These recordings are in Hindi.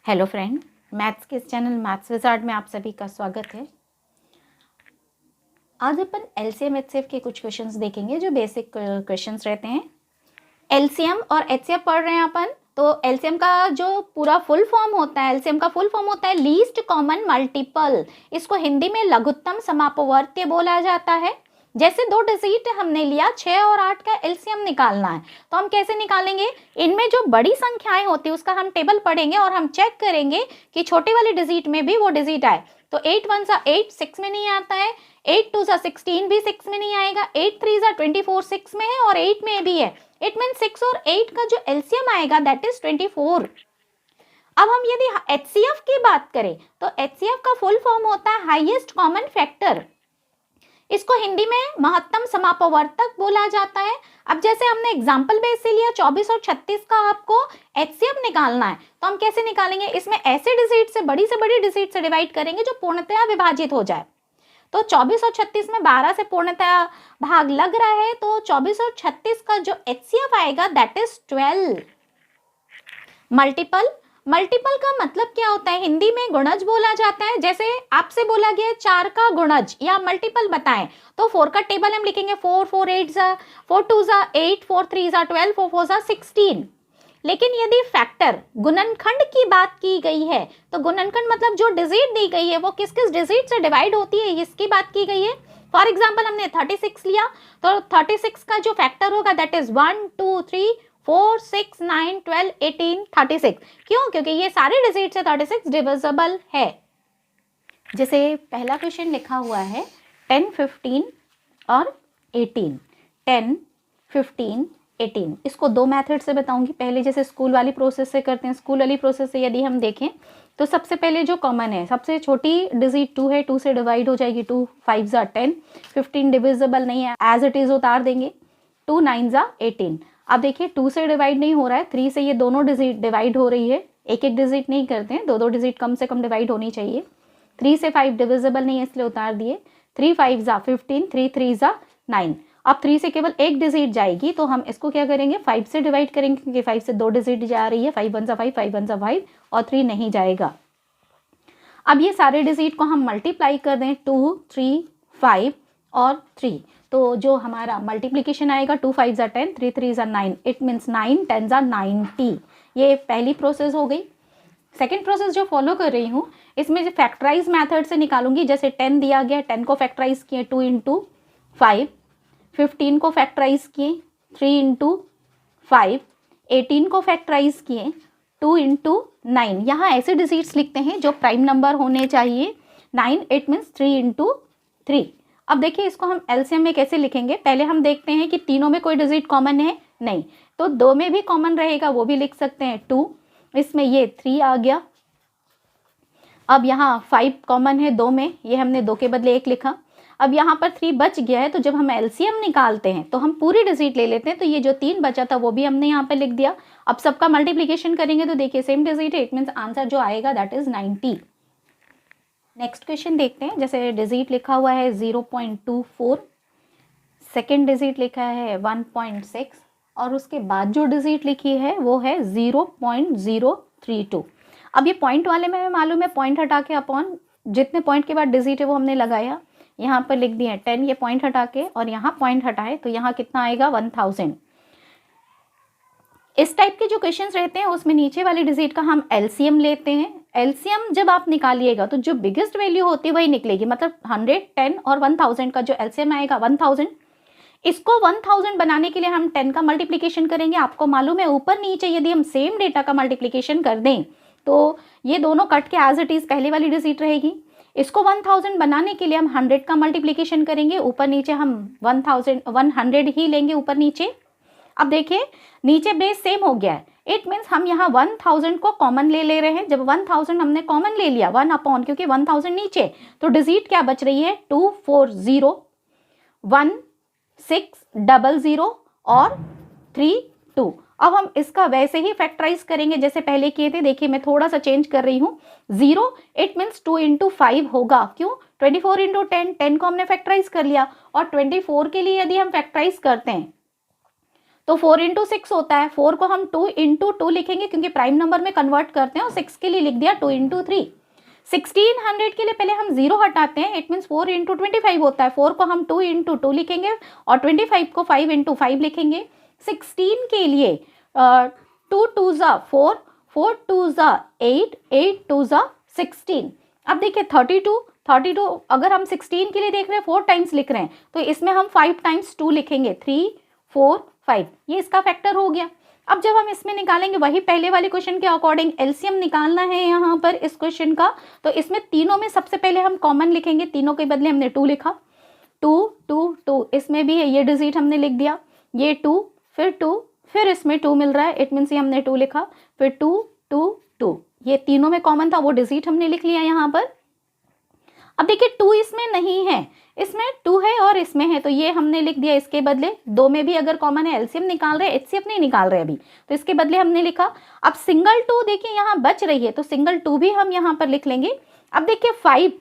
हेलो फ्रेंड, मैथ्स के इस चैनल मैथ्स विज़ार्ड में आप सभी का स्वागत है। आज अपन एलसीएम एचसीएफ के कुछ क्वेश्चंस देखेंगे जो बेसिक क्वेश्चंस रहते हैं। एलसीएम और एचसीएफ पढ़ रहे हैं अपन। तो एलसीएम का जो पूरा फुल फॉर्म होता है, एलसीएम का फुल फॉर्म होता है लीस्ट कॉमन मल्टीपल। इसको हिंदी में लघुत्तम समापवर्त्य बोला जाता है। जैसे दो डिजिट हमने लिया, 6 और 8 का एलसीएम निकालना है, तो हम कैसे निकालेंगे? इनमें जो बड़ी संख्याएं होती है उसका हम टेबल पढ़ेंगे और हम चेक करेंगे कि छोटे वाले डिजिट में भी वो डिजिट आए। तो 8 1 सा 8 6 में नहीं आता है, 8 2 सा 16 भी 6 में नहीं आएगा, 8 3 सा 24 6 में है और 8 में भी है। इट मीन 6 और 8 का जो एलसीएम आएगा दैट इज 24। अब हम यदि एचसीएफ की बात करें तो एचसीएफ का फुल फॉर्म होता है हाईएस्ट कॉमन फैक्टर। इसको हिंदी में महत्तम समापवर्तक बोला जाता है। अब जैसे हमने एग्जाम्पल बेस से लिया 24 और 36 का आपको एचसीएफ निकालना है, तो हम कैसे निकालेंगे? इसमें ऐसे डिजिट से बड़ी डिजिट से डिवाइड करेंगे जो पूर्णतया विभाजित हो जाए। तो 24 और 36 में 12 से पूर्णतया भाग लग रहा है, तो 24 और 36 का जो एचसीएफ आएगा दैट इज 12। मल्टीपल का मतलब क्या होता है? हिंदी में गुणज बोला जाता है। जैसे आपसे बोला गया 4 का गुणज या मल्टीपल बताएं, तो 4 का टेबल हम लिखेंगे 4 4 8 4 2 8 4 3 12 4 4 16। लेकिन यदि फैक्टर गुणनखंड की बात की गई है, तो गुणनखंड मतलब जो डिजिट दी गई है वो किस किस डिजिट से डिवाइड होती है इसकी बात की गई है। फॉर एग्जाम्पल हमने 36 लिया, तो 36 का जो फैक्टर होगा दैट इज 1 2 3 4 6 9 12 18 36। क्यों? क्योंकि ये सारे डिजिट से 36 डिविजिबल है। जैसे पहला क्वेश्चन लिखा हुआ है 10 15 और 18। 10 15 18 इसको दो मेथड से बताऊंगी। पहले जैसे स्कूल वाली प्रोसेस से करते हैं। स्कूल वाली प्रोसेस से यदि हम देखें तो सबसे पहले जो कॉमन है, सबसे छोटी डिजिट 2 है, 2 से डिवाइड हो जाएगी, 2 5 ज़ा 10, 15 डिविजिबल नहीं है, एज इट इज उतार देंगे, 2 9 ज़ा 18। अब देखिए 2 से डिवाइड नहीं हो रहा है, 3 से ये दोनों डिजिट डिवाइड हो रही है। एक एक डिजिट नहीं करते हैं, दो डिजिट कम से कम डिवाइड होनी चाहिए। 3 से 5 डिविजिबल नहीं है इसलिए उतार दिए। 3 5 ज़ा 15, 3 3 ज़ा 9। अब 3 से केवल एक डिजिट जाएगी, तो हम इसको क्या करेंगे? 5 से डिवाइड करेंगे, क्योंकि 5 से दो डिजिट जा रही है। 5 1 ज़ा 5, 5 1 ज़ा 5 और 3 नहीं जाएगा। अब ये सारे डिजिट को हम मल्टीप्लाई कर दें, 2 3 5 और 3, तो जो हमारा मल्टीप्लिकेशन आएगा 2 5 ज़ा 10, 3 3 ज़ा 9, इट मीन्स 9 10 ज़ा 90। ये पहली प्रोसेस हो गई। सेकेंड प्रोसेस जो फॉलो कर रही हूँ, इसमें जो फैक्टराइज मेथड से निकालूंगी। जैसे 10 दिया गया, 10 को फैक्टराइज किए 2 इंटू 5, 15 को फैक्टराइज किए 3 इंटू 5, 18 को फैक्टराइज किए 2 इंटू 9। यहाँ ऐसे डिजिट्स लिखते हैं जो प्राइम नंबर होने चाहिए। 9 इट मीन्स 3 इंटू 3। अब देखिए इसको हम एलसीएम में कैसे लिखेंगे। पहले हम देखते हैं कि तीनों में कोई डिजिट कॉमन है नहीं, तो 2 में भी कॉमन रहेगा, वो भी लिख सकते हैं 2। इसमें ये 3 आ गया। अब यहाँ 5 कॉमन है 2 में, ये हमने 2 के बदले 1 लिखा। अब यहाँ पर 3 बच गया है, तो जब हम एलसीएम निकालते हैं तो हम पूरी डिजिट ले लेते हैं। तो ये जो 3 बचा था वो भी हमने यहाँ पर लिख दिया। अब सबका मल्टीप्लिकेशन करेंगे तो देखिए सेम डिजिट है, इट मीन्स आंसर जो आएगा दैट इज 90। नेक्स्ट क्वेश्चन देखते हैं। जैसे डिजिट लिखा हुआ है 0.24, सेकेंड डिजिट लिखा है 1.6 और उसके बाद जो डिजिट लिखी है वो है 0.032। अब ये पॉइंट वाले में मालूम है, पॉइंट हटा के अपॉन जितने पॉइंट के बाद डिजिट है वो हमने लगाया। यहाँ पर लिख दिए 10, ये पॉइंट हटा के, और यहाँ पॉइंट हटाए तो यहाँ कितना आएगा 1000। इस टाइप के जो क्वेश्चंस रहते हैं उसमें नीचे वाली डिजिट का हम एलसीएम लेते हैं। एलसीएम जब आप निकालिएगा तो जो बिगेस्ट वैल्यू होती है वही निकलेगी। मतलब 100, 10 और 1000 का जो एलसीएम आएगा 1000। इसको 1000 बनाने के लिए हम 10 का मल्टीप्लिकेशन करेंगे। आपको मालूम है ऊपर नीचे यदि हम सेम डेटा का मल्टीप्लिकेशन कर दें तो ये दोनों कट के एज इट इज पहले वाली डिजिट रहेगी। इसको 1000 बनाने के लिए हम 100 का मल्टीप्लिकेशन करेंगे, ऊपर नीचे हम 100 ही लेंगे ऊपर नीचे। अब देखिए नीचे बेस सेम हो गया है, इट मीन्स हम यहाँ 1000 को कॉमन ले रहे हैं। जब 1000 हमने कॉमन ले लिया 1 अपॉन, क्योंकि 1000 नीचे, तो डिजिट क्या बच रही है 240 1600 और 32। अब हम इसका वैसे ही फैक्टराइज करेंगे जैसे पहले किए थे। देखिए मैं थोड़ा सा चेंज कर रही हूँ। 0 इट मीन्स 2 इंटू 5 होगा। क्यों? 24 इंटू 10 को हमने फैक्टराइज कर लिया, और 24 के लिए यदि हम फैक्टराइज करते हैं तो 4 इंटू 6 होता है, 4 को हम 2 इंटू 2 लिखेंगे क्योंकि प्राइम नंबर में कन्वर्ट करते हैं, और 6 के लिए लिख दिया 2 इंटू 3। 1600 के लिए पहले हम 0 हटाते हैं, इट मीन्स 4 इंटू 25 होता है, 4 को हम 2 इंटू 2 लिखेंगे और 25 को 5 इंटू 5 लिखेंगे। 16 के लिए 2 2 ज़ा 4, 4 2 ज़ा 8, 8 2 ज़ा 16। अब देखिए 32 अगर हम 16 के लिए देख रहे हैं 4 टाइम्स लिख रहे हैं, तो इसमें हम 5 टाइम्स 2 लिखेंगे, 3 4 5, ये इसका फैक्टर हो गया। अब जब हम इसमें निकालेंगे वही पहले वाले क्वेश्चन के अकॉर्डिंग एलसीएम निकालना है यहाँ पर इस क्वेश्चन का, तो इसमें तीनों में सबसे पहले हम कॉमन लिखेंगे, तीनों के बदले हमने 2 लिखा, 2 2 2, इसमें भी है ये डिजिट हमने लिख दिया, ये 2 फिर 2 फिर इसमें 2 मिल रहा है, इट मीन्स ये हमने 2 लिखा, फिर 2 2 2, ये तीनों में कॉमन था वो डिजिट हमने लिख लिया यहाँ पर। अब देखिए 2 इसमें नहीं है, इसमें 2 है और इसमें है, तो ये हमने लिख दिया इसके बदले। 2 में भी अगर कॉमन है, एलसीएम निकाल रहे हैं, एचसीएफ नहीं निकाल रहे अभी, तो इसके बदले हमने लिखा। अब सिंगल 2 देखिए यहाँ बच रही है, तो सिंगल 2 भी हम यहाँ पर लिख लेंगे। अब देखिए 5,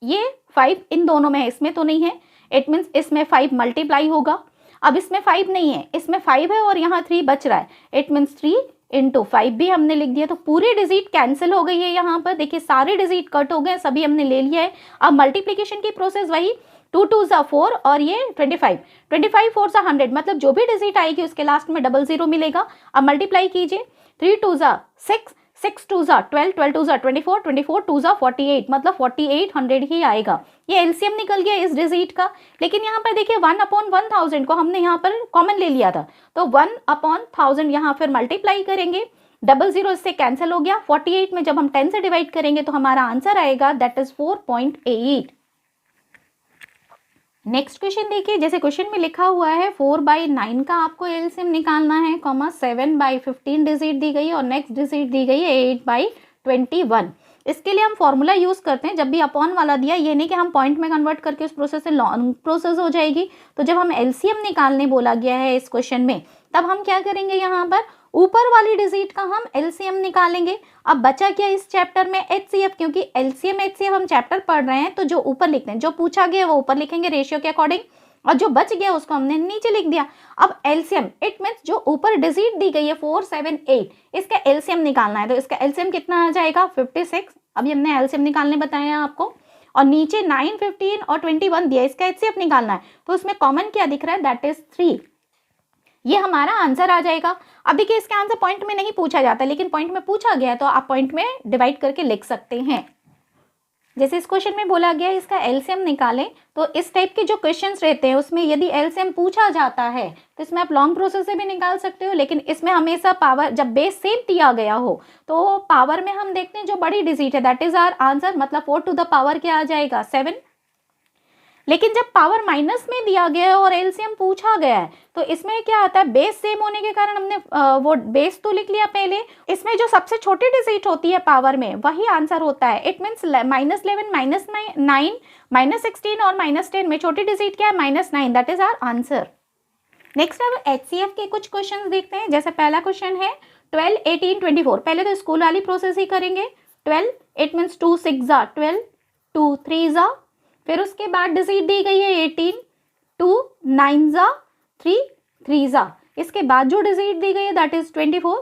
ये 5 इन दोनों में है, इसमें तो नहीं है, इट मीन्स इसमें 5 मल्टीप्लाई होगा। अब इसमें 5 नहीं है, इसमें 5 है और यहाँ 3 बच रहा है, इट मीन्स 3 इंटू 5 भी हमने लिख दिया, तो पूरी डिजिट कैंसिल हो गई है यहाँ पर। देखिए सारे डिजिट कट हो गए, सभी हमने ले लिया है। अब मल्टीप्लिकेशन की प्रोसेस वही, 2 2 ज़ा 4 और ये 25, 25 4 ज़ा 100, मतलब जो भी डिजिट आएगी उसके लास्ट में 00 मिलेगा। अब मल्टीप्लाई कीजिए, 3 2 ज़ा 6, 6 2 ज़ा 12, 12 2 ज़ा 24, 24 2 ज़ा 48, मतलब 4800 ही आएगा। ये एलसीएम निकल गया इस डिजिट का। लेकिन यहाँ पर देखिए 1/1000 को हमने यहाँ पर कॉमन ले लिया था, तो 1/1000 यहाँ फिर मल्टीप्लाई करेंगे, 00 इससे कैंसिल हो गया। 48 में जब हम 10 से डिवाइड करेंगे तो हमारा आंसर आएगा दैट इज 4.8। नेक्स्ट क्वेश्चन देखिए, जैसे क्वेश्चन में लिखा हुआ है 4/9 का आपको एलसीएम निकालना है, 7/15 डिजिट दी गई है और नेक्स्ट डिजिट दी गई है 8/21। इसके लिए हम फॉर्मूला यूज करते हैं, जब भी अपॉन वाला दिया, ये नहीं कि हम पॉइंट में कन्वर्ट करके उस प्रोसेस से लॉन्ग प्रोसेस हो जाएगी। तो जब हम एलसीएम निकालने बोला गया है इस क्वेश्चन में, तब हम क्या करेंगे, यहाँ पर ऊपर वाली डिजिट का हम एलसीएम निकालेंगे। अब बचा क्या इस चैप्टर में, एचसीएफ, क्योंकि एलसीएम एचसीएफ हम चैप्टर पढ़ रहे हैं, तो जो ऊपर लिखते हैं, जो पूछा गया वो ऊपर लिखेंगे रेशियो के अकॉर्डिंग, और जो बच गया उसको हमने नीचे लिख दिया। अब एलसीएम, इट मीन्स जो ऊपर डिजिट दी गई है 4 7 8, इसका एलसीएम निकालना है, तो इसका एलसीएम कितना आ जाएगा 56। अभी हमने एलसीएम निकालने बताया आपको, और नीचे 9 15 और 21 दिया, इसका एचसीएफ निकालना है, तो उसमें कॉमन क्या दिख रहा है, दैट इज 3। ये हमारा आंसर आ जाएगा। अब देखिए इसका आंसर पॉइंट में नहीं पूछा जाता, लेकिन पॉइंट में पूछा गया है, तो आप पॉइंट में डिवाइड करके लिख सकते हैं। जैसे इस क्वेश्चन में बोला गया है इसका एलसीएम निकालें, तो इस टाइप के जो क्वेश्चंस रहते हैं उसमें यदि एलसीएम पूछा जाता है तो इसमें आप लॉन्ग प्रोसेस से भी निकाल सकते हो, लेकिन इसमें हमेशा पावर, जब बेस सेम दिया गया हो तो पावर में हम देखते हैं जो बड़ी डिजिट है दैट इज आवर आंसर, मतलब 4 टू द पावर क्या आ जाएगा 7। लेकिन जब पावर माइनस में दिया गया है और एलसीएम पूछा गया है, तो इसमें क्या आता है, बेस सेम होने के कारण हमने वो बेस तो लिख लिया पहले, इसमें जो सबसे छोटी डिजिट होती है पावर में वही आंसर होता है। इट मीन्स -11 -9 -16 और -10 में छोटी डिजिट क्या है, -9, that is our answer. Next अब एचसीएफ के कुछ क्वेश्चन देखते हैं। जैसे पहला क्वेश्चन है 12 18 24, पहले तो स्कूल वाली प्रोसेस ही करेंगे। 12 इट मीन्स 2 6 ज़ा 12, 2 3 ज़ा, फिर उसके बाद डिजिट दी गई है 18, 2 9 ज़ा 3 3 ज़ा, इसके बाद जो डिजिट दी गई है दैट इज 24,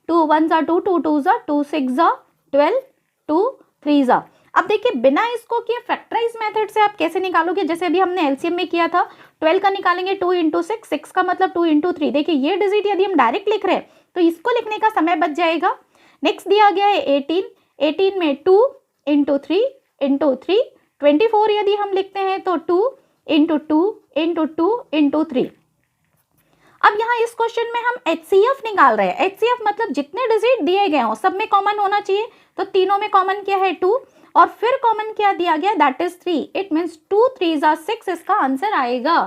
2 1 ज़ा 2, 2 2 ज़ा 2 6 ज़ा 12, 2 3 ज़ा। अब देखिए बिना इसको किए फैक्टराइज मेथड से आप कैसे निकालोगे, जैसे अभी हमने एलसीएम में किया था, 12 का निकालेंगे 2 इंटू 6, 6 का मतलब 2 इंटू 3। देखिए ये डिजिट यदि हम डायरेक्ट लिख रहे हैं तो इसको लिखने का समय बच जाएगा। नेक्स्ट दिया गया है 18, 18 में 2 इंटू 3 इंटू 3, 24 यदि हम लिखते हैं तो 2 इंटू 2 इंटू 2 इंटू 3। अब यहाँ इस क्वेश्चन में हम एचसीएफ निकाल रहे हैं। एचसीएफ मतलब जितने डिजिट दिए गए हों सब में कॉमन होना चाहिए, तो तीनों में कॉमन क्या है 2, और फिर कॉमन क्या दिया गया दैट इज 3। इट मीन्स 2 3 ज़ा 6 इसका आंसर आएगा।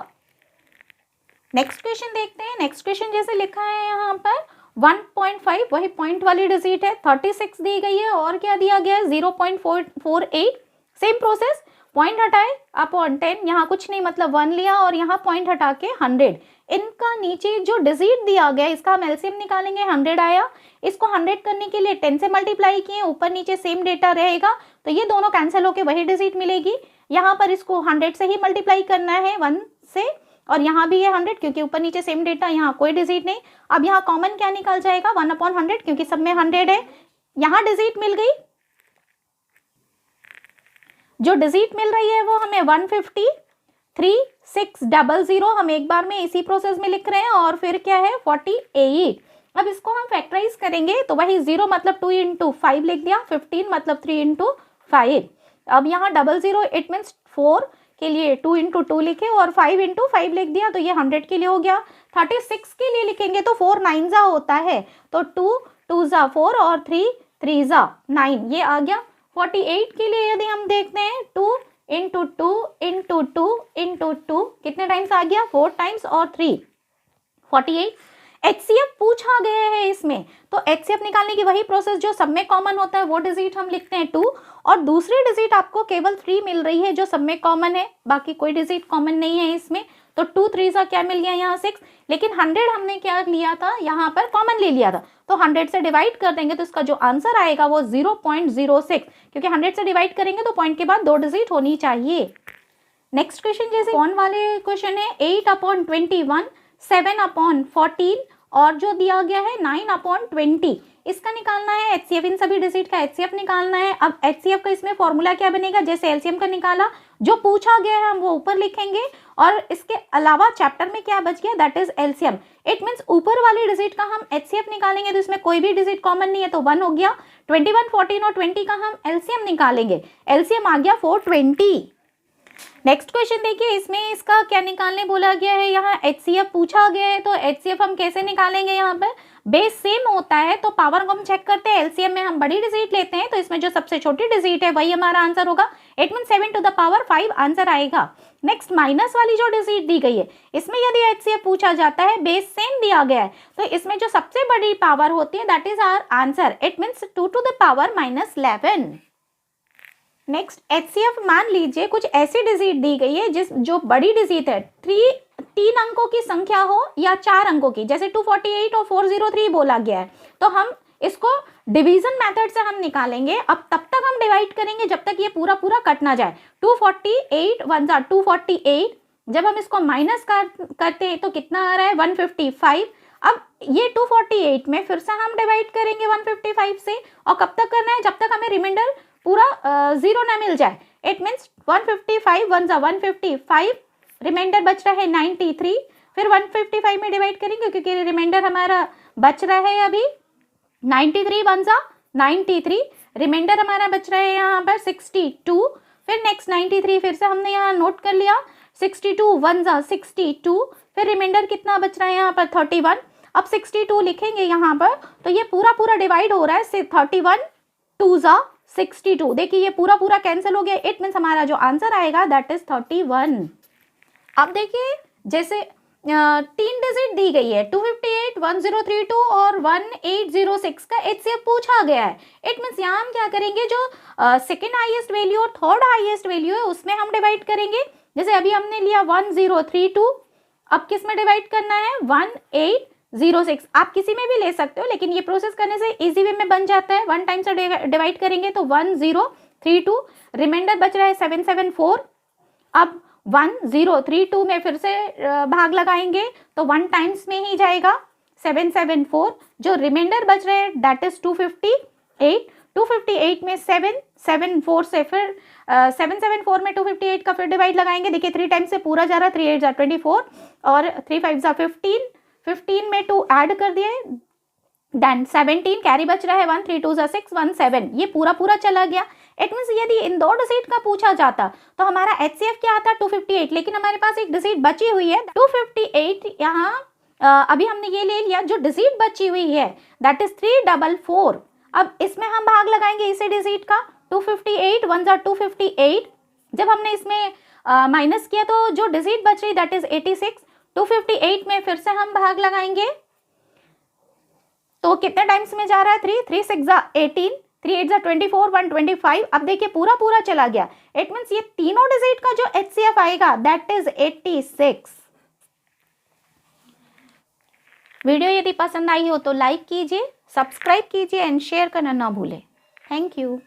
नेक्स्ट क्वेश्चन देखते हैं। नेक्स्ट क्वेश्चन जैसे लिखा है यहाँ पर 1.5, वही पॉइंट वाली डिजिट है, 36 दी गई है और क्या दिया गया है 0.448। सेम प्रोसेस, पॉइंट हटाए अपॉन 10, यहाँ कुछ नहीं मतलब 1 लिया और यहाँ पॉइंट हटा के 100। इनका नीचे जो डिजिट दिया गया इसका हम एलसीएम निकालेंगे, 100 आया, इसको 100 करने के लिए 10 से मल्टीप्लाई किए, ऊपर नीचे सेम डेटा रहेगा, तो ये दोनों कैंसिल होके वही डिजिट मिलेगी। यहाँ पर इसको 100 से ही मल्टीप्लाई करना है 1 से, और यहाँ भी है 100 क्योंकि ऊपर नीचे सेम डेटा, यहाँ कोई डिजिट नहीं। अब यहाँ कॉमन क्या निकल जाएगा 1/100 क्योंकि सब में 100 है। यहाँ डिजिट मिल गई, जो डिजिट मिल रही है वो हमें 153,600 हम एक बार में इसी प्रोसेस में लिख रहे हैं, और फिर क्या है 48। अब इसको हम फैक्टराइज करेंगे तो वही 0 मतलब 2 इंटू 5 लिख दिया, 15 मतलब 3 इंटू 5। अब यहाँ 00 इट मीन्स 4 के लिए 2 इंटू 2 लिखे और 5 इंटू 5 लिख दिया, तो ये 100 के लिए हो गया। 36 के लिए लिखेंगे तो 4 9 होता है, तो 2 2 4 और 3 3 9, ये आ गया। 48 के लिए यदि हम देखते हैं 2 इंटू 2 इंटू 2 इंटू 2 कितने टाइम्स आ गया 4 टाइम्स और 3 48। HCF पूछा गया है इसमें, तो HCF निकालने की वही प्रोसेस जो सब में कॉमन होता है, वो डिजिट हम लिखते हैं 2, और दूसरी डिजिट आपको केवल 3 मिल रही है जो सब में कॉमन है, बाकी कोई डिजिट कॉमन नहीं है इसमें। तो 2 3 क्या मिल गया यहाँ 6, लेकिन 100 हमने क्या लिया था यहाँ पर कॉमन ले लिया था, तो 100 से डिवाइड कर देंगे तो इसका जो आंसर आएगा वो 0.06, क्योंकि 100 से डिवाइड करेंगे तो पॉइंट के बाद 2 डिजिट होनी चाहिए। नेक्स्ट क्वेश्चन जैसे कौन वाले क्वेश्चन है 8/21, 7/14 और जो दिया गया है 9/20, इसका निकालना है HCF, इन सभी डिजिट का HCF निकालना है। अब HCF का इसमें फॉर्मूला क्या बनेगा, जैसे LCM का निकाला, जो पूछा गया है हम वो ऊपर लिखेंगे, और इसके अलावा चैप्टर में क्या बच गया that is LCM। It means ऊपर वाली डिजिट का हम HCF निकालेंगे तो इसमें कोई भी डिजिट कॉमन नहीं है, तो 1 हो गया। 21 14 और 20 का हम LCM निकालेंगे, LCM आ गया 420। नेक्स्ट क्वेश्चन देखिए, इसमें इसका क्या निकालने बोला गया है, यहाँ HCF पूछा गया है, तो HCF हम कैसे निकालेंगे, यहाँ पर बेस सेम होता है तो पावर को हम चेक करते हैं, LCM में हम बड़ी डिजिट लेते हैं, तो इसमें जो सबसे छोटी डिजिट है वही हमारा आंसर होगा, it mean 7 to the power 5 answer आएगा। नेक्स्ट माइनस वाली जो डिजिट दी गई है, इसमें यदि HCF पूछा जाता है, बेस सेम दिया गया है, तो इसमें जो सबसे बड़ी पावर होती है that is our answer, it means 2 to the power -11। Next HCF मान लीजिए कुछ ऐसी डिजिट दी गई है जो बड़ी डिजिट है, 3 अंकों की संख्या हो या 4 अंकों की, जैसे 248 और 403 बोला गया है, तो हम इसको डिवीजन मेथड से हम निकालेंगे। अब तब तक हम डिवाइड करेंगे जब तक ये पूरा कट ना जाए। 248 1 248, जब हम इसको माइनस करते हैं तो कितना आ रहा है 155। अब ये 248 में फिर से हम डिवाइड करेंगे 155 से, और कब तक करना है, जब तक हमें रिमाइंडर पूरा 0 ना मिल जाए। इट मीन्स 155 1 155, रिमाइंडर बच रहा है 93, फिर 155 में डिवाइड करेंगे क्योंकि रिमाइंडर हमारा बच रहा है अभी 93 1 93, रिमाइंडर हमारा बच रहा है यहाँ पर 62, फिर नेक्स्ट 93 फिर से हमने यहाँ नोट कर लिया, 62 1 62, फिर रिमाइंडर कितना बच रहा है यहाँ पर 31। अब 62 लिखेंगे यहाँ पर, तो ये पूरा डिवाइड हो रहा है 31 2 62, देखिए ये पूरा कैंसिल हो गया, इट मीन्स हमारा जो आंसर आएगा दैट इज 31। अब देखिए जैसे 3 डिजिट दी गई है 258 1032 और 1806 का HCF पूछा गया है, इट मीन्स यहाँ हम क्या करेंगे, जो सेकेंड हाईएस्ट वैल्यू और थर्ड हाईएस्ट वैल्यू है उसमें हम डिवाइड करेंगे। जैसे अभी हमने लिया 1032, अब किस में डिवाइड करना है 1806, आप किसी में भी ले सकते हो, लेकिन ये प्रोसेस करने से इजी वे में बन जाता है। 1 टाइम से डिवाइड करेंगे तो 1032, रिमाइंडर बच रहा है 774। अब 1032 में फिर से भाग लगाएंगे तो 1 टाइम्स में ही जाएगा 774, जो रिमाइंडर बच रहे हैं दैट इज 258। 258 में 774 से फिर 774 में 258 का फिर डिवाइड लगाएंगे, देखिए 3 टाइम्स से पूरा जा रहा है, 3 8 24 और 3 5 15, 15 में 2 ऐड कर दिए, देन 17 कैरी बच रहा है 1 3 2 6 1 7, ये पूरा चला गया। इट मीन्स यदि इन 2 डिजिट का पूछा जाता तो हमारा HCF क्या आता 258, लेकिन हमारे पास एक डिजिट बची हुई है 258, यहाँ अभी हमने ये ले लिया, जो डिजिट बची हुई है दैट इज 344। अब इसमें हम भाग लगाएंगे इसी डिजिट का, 258 1 258, जब हमने इसमें माइनस किया तो जो डिजिट बच रही दैट इज 86। 258 में फिर से हम भाग लगाएंगे तो कितने टाइम्स में जा रहा है 3 3 6 18, 3 8 24 1 25। अब देखिए पूरा चला गया, इट मीन्स ये तीनों डिजिट का जो HCF आएगा दैट इज 86। वीडियो यदि पसंद आई हो तो लाइक कीजिए, सब्सक्राइब कीजिए एंड शेयर करना ना भूलें। Thank you.